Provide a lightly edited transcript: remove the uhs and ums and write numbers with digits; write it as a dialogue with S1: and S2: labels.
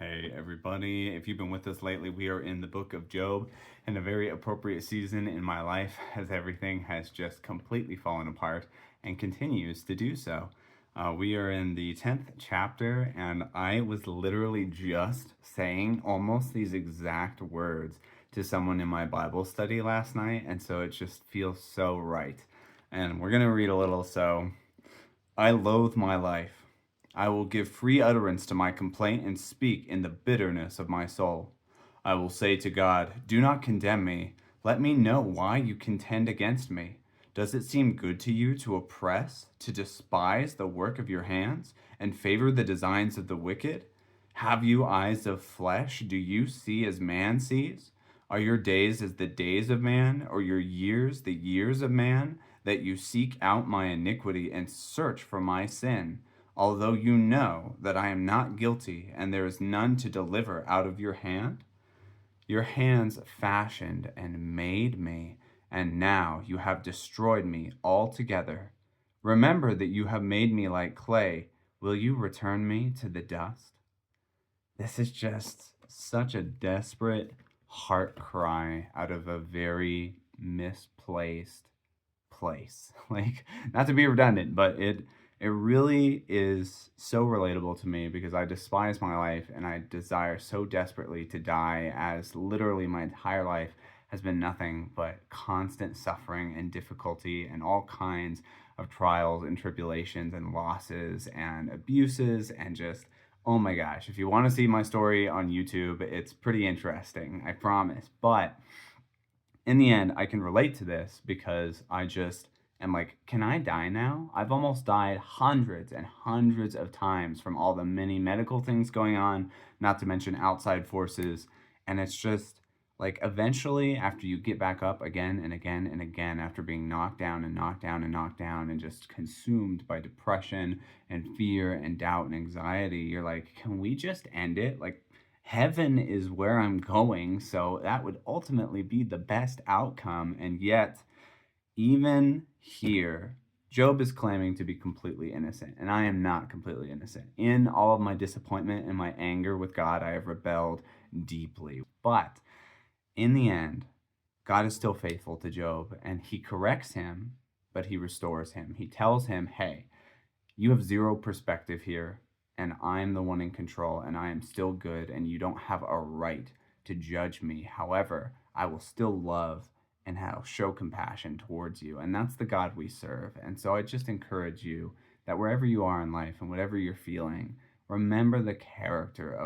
S1: Hey everybody, if you've been with us lately, we are in the book of Job, and a very appropriate season in my life as everything has just completely fallen apart and continues to do so. We are in the 10th chapter, and I was literally just saying almost these exact words to someone in my Bible study last night, and so it just feels so right. And we're going to read a little. So, I loathe my life. I will give free utterance to my complaint and speak in the bitterness of my soul. I will say to God, do not condemn me. Let me know why you contend against me. Does it seem good to you to oppress, to despise the work of your hands, and favor the designs of the wicked? Have you eyes of flesh? Do you see as man sees? Are your days as the days of man, or your years the years of man, that you seek out my iniquity and search for my sin? Although you know that I am not guilty, and there is none to deliver out of your hand? Your hands fashioned and made me, and now you have destroyed me altogether. Remember that you have made me like clay. Will you return me to the dust? This is just such a desperate heart cry out of a very misplaced place. Like, not to be redundant, but it really is so relatable to me because I despise my life and I desire so desperately to die, as literally my entire life has been nothing but constant suffering and difficulty and all kinds of trials and tribulations and losses and abuses and just, oh my gosh, if you want to see my story on YouTube, it's pretty interesting, I promise. But in the end, I can relate to this because I just am like, can I die now? I've almost died hundreds and hundreds of times from all the many medical things going on, not to mention outside forces. And it's just like, eventually, after you get back up again and again and again, after being knocked down and knocked down and knocked down and just consumed by depression and fear and doubt and anxiety, you're like, can we just end it? Like, heaven is where I'm going, so that would ultimately be the best outcome. And yet, even here, Job is claiming to be completely innocent, and I am not completely innocent. In all of my disappointment and my anger with God, I have rebelled deeply. But in the end, God is still faithful to Job, and he corrects him, but he restores him. He tells him, hey, you have zero perspective here, and I'm the one in control, and I am still good, and you don't have a right to judge me. However, I will still love and I'll show compassion towards you. And that's the God we serve. And so I just encourage you that wherever you are in life and whatever you're feeling, remember the character of